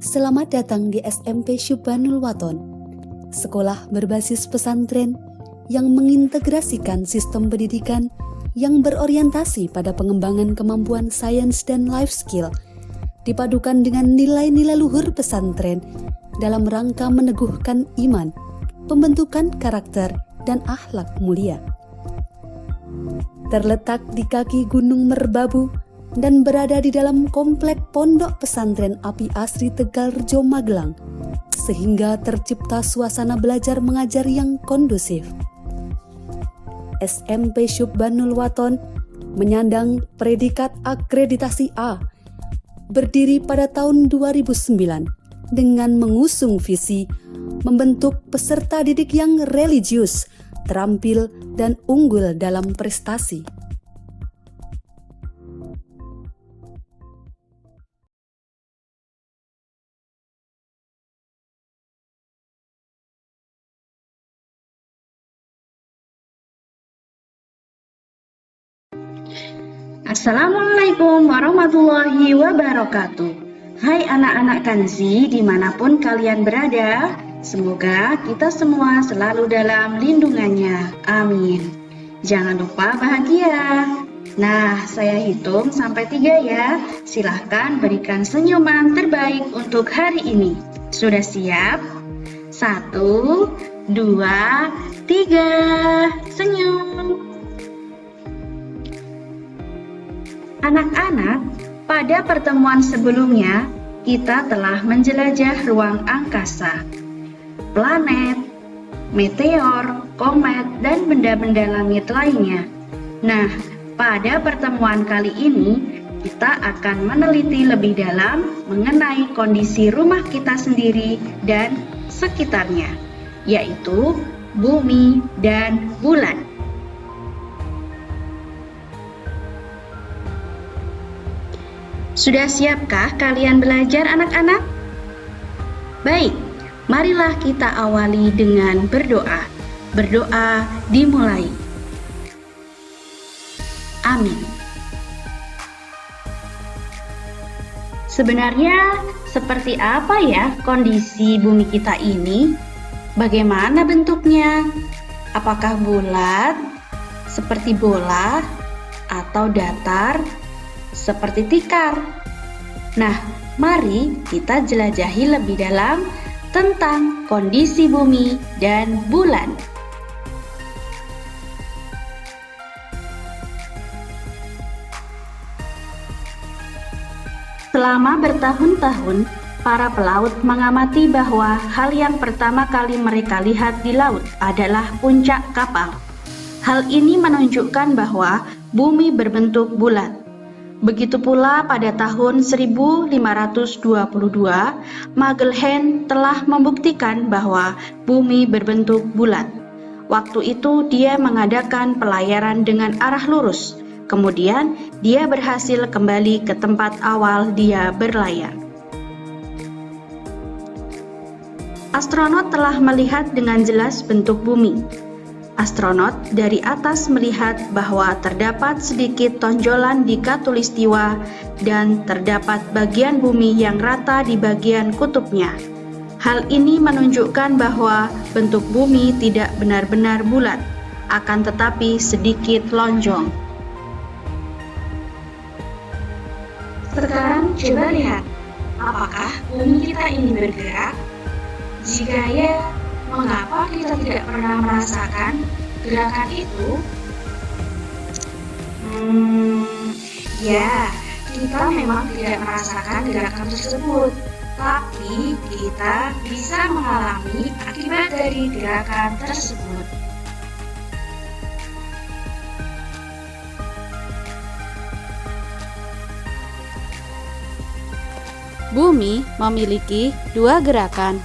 Selamat datang di SMP Syubbanul Waton, sekolah berbasis pesantren yang mengintegrasikan sistem pendidikan yang berorientasi pada pengembangan kemampuan sains dan life skill, dipadukan dengan nilai-nilai luhur pesantren dalam rangka meneguhkan iman, pembentukan karakter, dan akhlak mulia. Terletak di kaki Gunung Merbabu dan berada di dalam komplek Pondok Pesantren Api Asri Tegalrejo Magelang, sehingga tercipta suasana belajar mengajar yang kondusif. SMP Syubbanul Waton menyandang predikat akreditasi A, berdiri pada tahun 2009 dengan mengusung visi membentuk peserta didik yang religius, terampil, dan unggul dalam prestasi. Assalamualaikum warahmatullahi wabarakatuh. Hai anak-anak Kanzi dimanapun kalian berada, semoga kita semua selalu dalam lindungannya, amin. Jangan lupa bahagia. Nah, saya hitung sampai 3 ya. Silahkan berikan senyuman terbaik untuk hari ini. Sudah siap? 1, 2, 3, senyum. Anak-anak, pada pertemuan sebelumnya, kita telah menjelajah ruang angkasa, planet, meteor, komet, dan benda-benda langit lainnya. Nah, pada pertemuan kali ini, kita akan meneliti lebih dalam mengenai kondisi rumah kita sendiri dan sekitarnya, yaitu bumi dan bulan. Sudah siapkah kalian belajar anak-anak? Baik, marilah kita awali dengan berdoa. Berdoa dimulai. Amin. Sebenarnya seperti apa ya kondisi bumi kita ini? Bagaimana bentuknya? Apakah bulat, seperti bola, atau datar, seperti tikar? Nah, mari kita jelajahi lebih dalam tentang kondisi bumi dan bulan. Selama bertahun-tahun, para pelaut mengamati bahwa hal yang pertama kali mereka lihat di laut adalah puncak kapal. Hal ini menunjukkan bahwa bumi berbentuk bulat. Begitu pula pada tahun 1522, Magellan telah membuktikan bahwa bumi berbentuk bulat. Waktu itu dia mengadakan pelayaran dengan arah lurus. Kemudian dia berhasil kembali ke tempat awal dia berlayar. Astronot telah melihat dengan jelas bentuk bumi. Astronot dari atas melihat bahwa terdapat sedikit tonjolan di khatulistiwa dan terdapat bagian bumi yang rata di bagian kutubnya. Hal ini menunjukkan bahwa bentuk bumi tidak benar-benar bulat, akan tetapi sedikit lonjong. Sekarang coba lihat, apakah bumi kita ini bergerak? Jika ya, mengapa kita tidak pernah merasakan gerakan itu? Ya, kita memang tidak merasakan gerakan tersebut, tapi kita bisa mengalami akibat dari gerakan tersebut. Bumi memiliki 2 gerakan.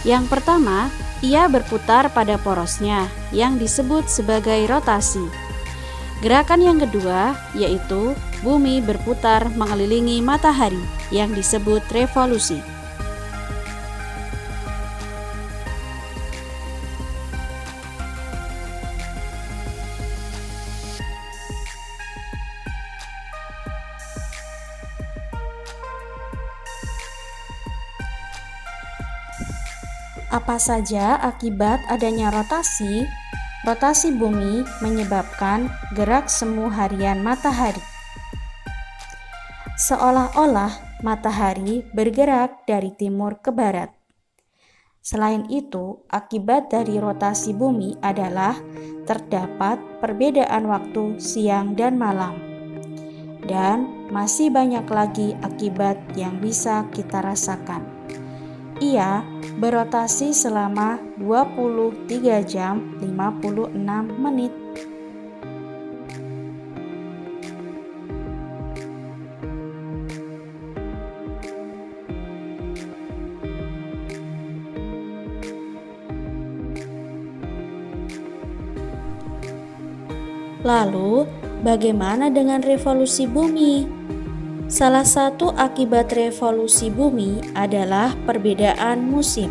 Yang pertama, ia berputar pada porosnya yang disebut sebagai rotasi. Gerakan yang kedua yaitu bumi berputar mengelilingi matahari yang disebut revolusi. Apa saja akibat adanya rotasi? Rotasi bumi menyebabkan gerak semu harian matahari. Seolah-olah matahari bergerak dari timur ke barat. Selain itu, akibat dari rotasi bumi adalah terdapat perbedaan waktu siang dan malam. Dan masih banyak lagi akibat yang bisa kita rasakan. Ia berotasi selama 23 jam 56 menit. Lalu, bagaimana dengan revolusi bumi? Salah satu akibat revolusi bumi adalah perbedaan musim.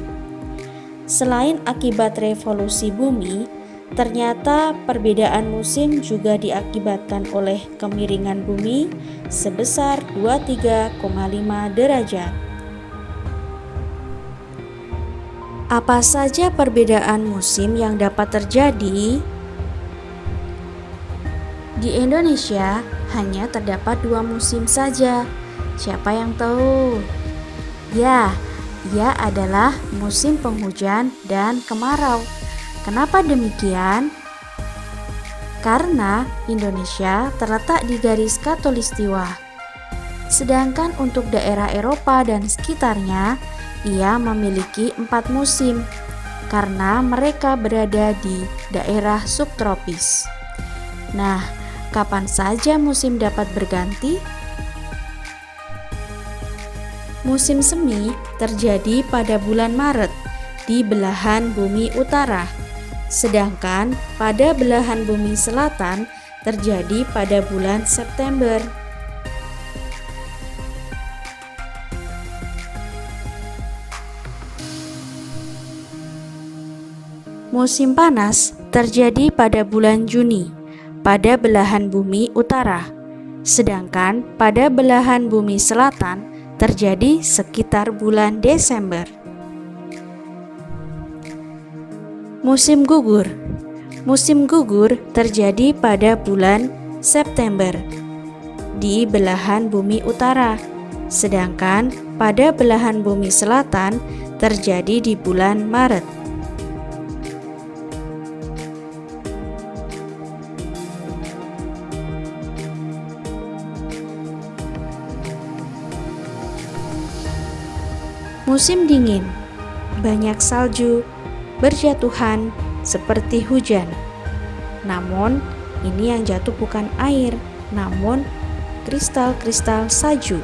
Selain akibat revolusi bumi, ternyata perbedaan musim juga diakibatkan oleh kemiringan bumi sebesar 23,5 derajat. Apa saja perbedaan musim yang dapat terjadi? Di Indonesia hanya terdapat 2 musim saja. Siapa yang tahu? Ya, ia adalah musim penghujan dan kemarau. Kenapa demikian? Karena Indonesia terletak di garis khatulistiwa. Sedangkan untuk daerah Eropa dan sekitarnya, ia memiliki 4 musim karena mereka berada di daerah subtropis. Nah, kapan saja musim dapat berganti? Musim semi terjadi pada bulan Maret di belahan bumi utara, sedangkan pada belahan bumi selatan terjadi pada bulan September. Musim panas terjadi pada bulan Juni pada belahan bumi utara, sedangkan pada belahan bumi selatan terjadi sekitar bulan Desember. Musim gugur. Musim gugur terjadi pada bulan September di belahan bumi utara, sedangkan pada belahan bumi selatan terjadi di bulan Maret. Musim dingin, banyak salju berjatuhan seperti hujan. Namun, ini yang jatuh bukan air, namun kristal-kristal salju.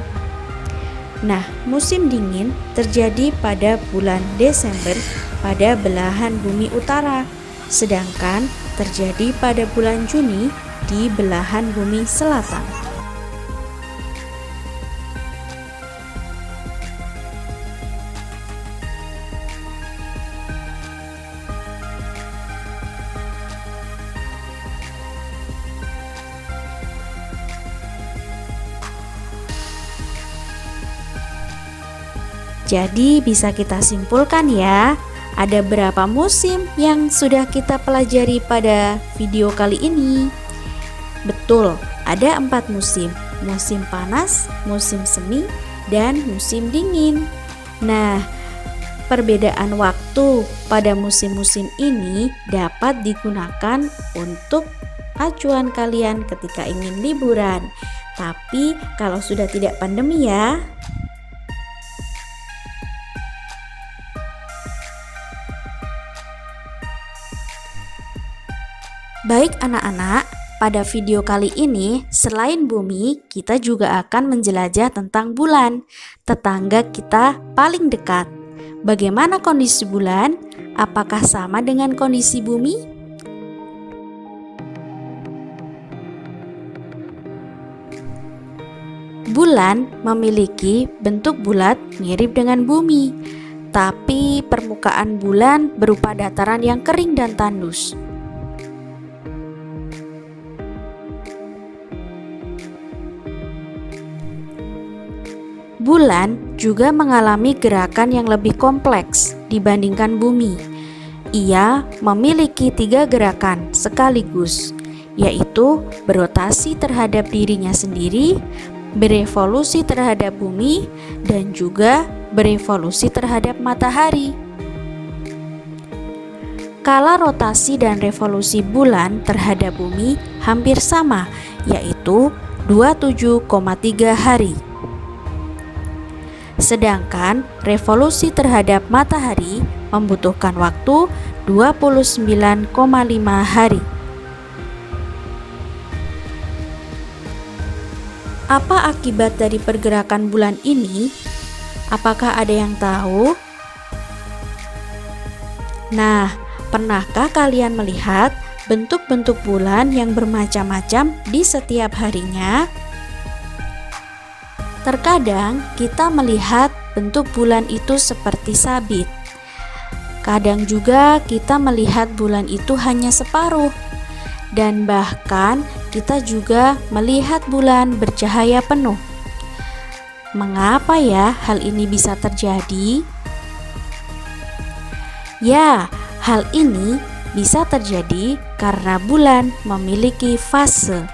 Nah, musim dingin terjadi pada bulan Desember pada belahan bumi utara, sedangkan terjadi pada bulan Juni di belahan bumi selatan. Jadi bisa kita simpulkan ya, ada berapa musim yang sudah kita pelajari pada video kali ini? Betul, ada 4 musim, musim panas, musim semi, dan musim dingin. Nah, perbedaan waktu pada musim-musim ini dapat digunakan untuk acuan kalian ketika ingin liburan. Tapi kalau sudah tidak pandemi ya. Baik anak-anak, pada video kali ini selain bumi, kita juga akan menjelajah tentang bulan, tetangga kita paling dekat. Bagaimana kondisi bulan? Apakah sama dengan kondisi bumi? Bulan memiliki bentuk bulat mirip dengan bumi, tapi permukaan bulan berupa dataran yang kering dan tandus. Bulan juga mengalami gerakan yang lebih kompleks dibandingkan bumi. Ia memiliki 3 gerakan sekaligus, yaitu berotasi terhadap dirinya sendiri, berevolusi terhadap bumi, dan juga berevolusi terhadap matahari. Skala rotasi dan revolusi bulan terhadap bumi hampir sama, yaitu 27,3 hari. Sedangkan revolusi terhadap matahari membutuhkan waktu 29,5 hari. Apa akibat dari pergerakan bulan ini? Apakah ada yang tahu? Nah, pernahkah kalian melihat bentuk-bentuk bulan yang bermacam-macam di setiap harinya? Terkadang kita melihat bentuk bulan itu seperti sabit. Kadang juga kita melihat bulan itu hanya separuh. Dan bahkan kita juga melihat bulan bercahaya penuh. Mengapa ya hal ini bisa terjadi? Ya, hal ini bisa terjadi karena bulan memiliki fase.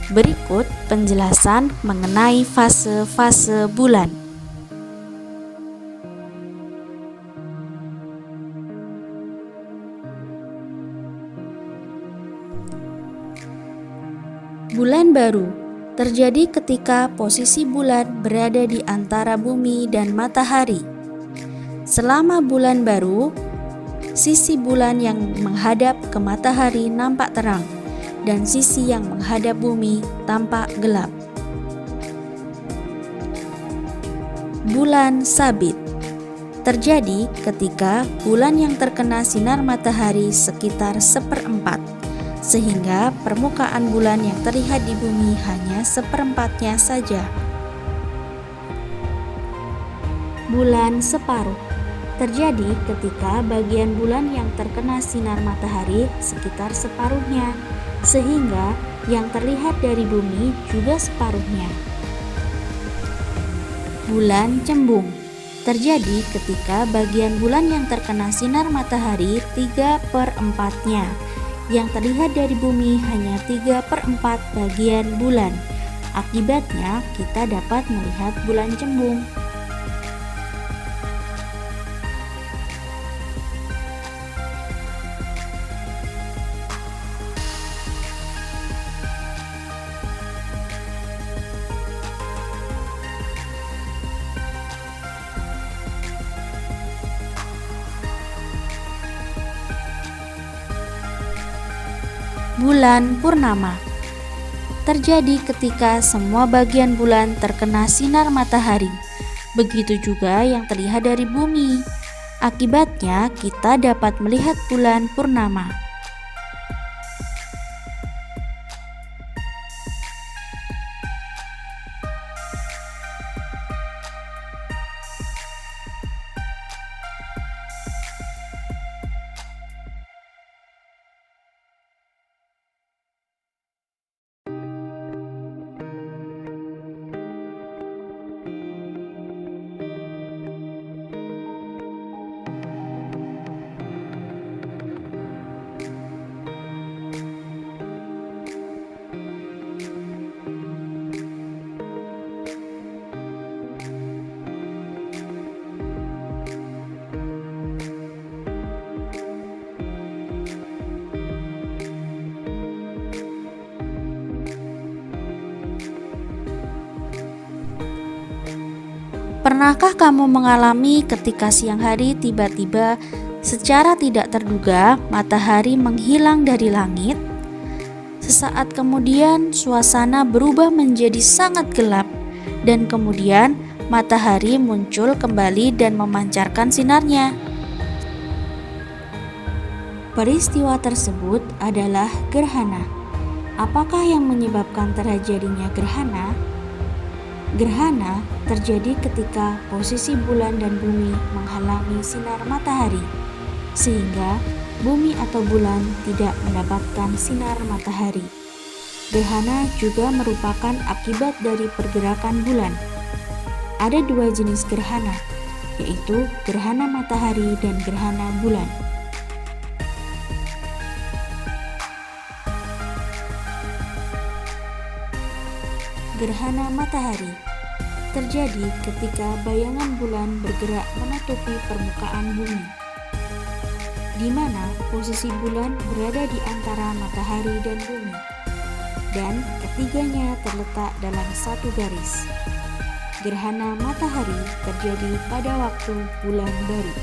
Berikut penjelasan mengenai fase-fase bulan. Bulan baru terjadi ketika posisi bulan berada di antara bumi dan matahari. Selama bulan baru, sisi bulan yang menghadap ke matahari nampak terang dan sisi yang menghadap bumi tampak gelap. Bulan sabit terjadi ketika bulan yang terkena sinar matahari sekitar 1/4, sehingga permukaan bulan yang terlihat di bumi hanya 1/4-nya saja. Bulan separuh terjadi ketika bagian bulan yang terkena sinar matahari sekitar separuhnya, sehingga yang terlihat dari bumi juga separuhnya. Bulan cembung terjadi ketika bagian bulan yang terkena sinar matahari 3/4-nya, yang terlihat dari bumi hanya 3/4 bagian bulan. Akibatnya kita dapat melihat bulan cembung. Bulan purnama terjadi ketika semua bagian bulan terkena sinar matahari, begitu juga yang terlihat dari bumi. Akibatnya kita dapat melihat bulan purnama. Pernahkah kamu mengalami ketika siang hari tiba-tiba secara tidak terduga matahari menghilang dari langit? Sesaat kemudian suasana berubah menjadi sangat gelap dan kemudian matahari muncul kembali dan memancarkan sinarnya. Peristiwa tersebut adalah gerhana. Apakah yang menyebabkan terjadinya gerhana? Gerhana terjadi ketika posisi bulan dan bumi menghalangi sinar matahari, sehingga bumi atau bulan tidak mendapatkan sinar matahari. Gerhana juga merupakan akibat dari pergerakan bulan. ada dua jenis gerhana, yaitu gerhana matahari dan gerhana bulan. Gerhana matahari terjadi ketika bayangan bulan bergerak menutupi permukaan bumi, di mana posisi bulan berada di antara matahari dan bumi, dan ketiganya terletak dalam satu garis. Gerhana matahari terjadi pada waktu bulan baru.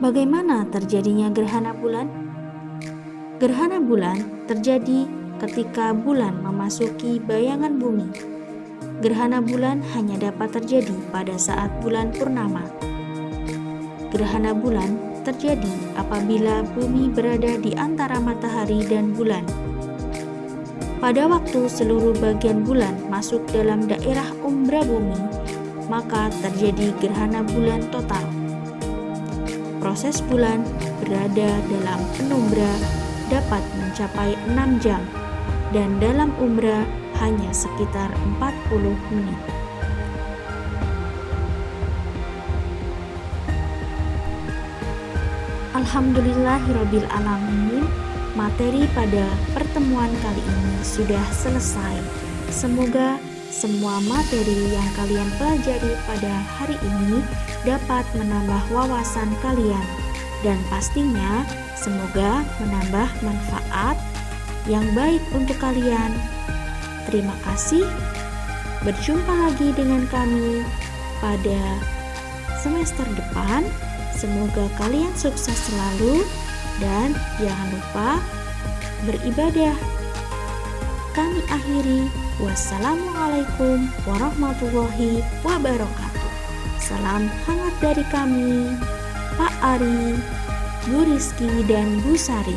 Bagaimana terjadinya gerhana bulan? Gerhana bulan terjadi ketika bulan memasuki bayangan bumi. Gerhana bulan hanya dapat terjadi pada saat bulan purnama. Gerhana bulan terjadi apabila bumi berada di antara matahari dan bulan. Pada waktu seluruh bagian bulan masuk dalam daerah umbra bumi, maka terjadi gerhana bulan total. Proses bulan berada dalam penumbra dapat mencapai 6 jam dan dalam umbra hanya sekitar 40 menit. Alhamdulillahirabbil alamin, materi pada pertemuan kali ini sudah selesai. Semoga semua materi yang kalian pelajari pada hari ini dapat menambah wawasan kalian dan pastinya semoga menambah manfaat yang baik untuk kalian. Terima kasih. Berjumpa lagi dengan kami pada semester depan. Semoga kalian sukses selalu dan jangan lupa beribadah. Kami akhiri. Wassalamualaikum warahmatullahi wabarakatuh. Salam hangat dari kami, Pak Ari, Bu Rizky, dan Bu Sari.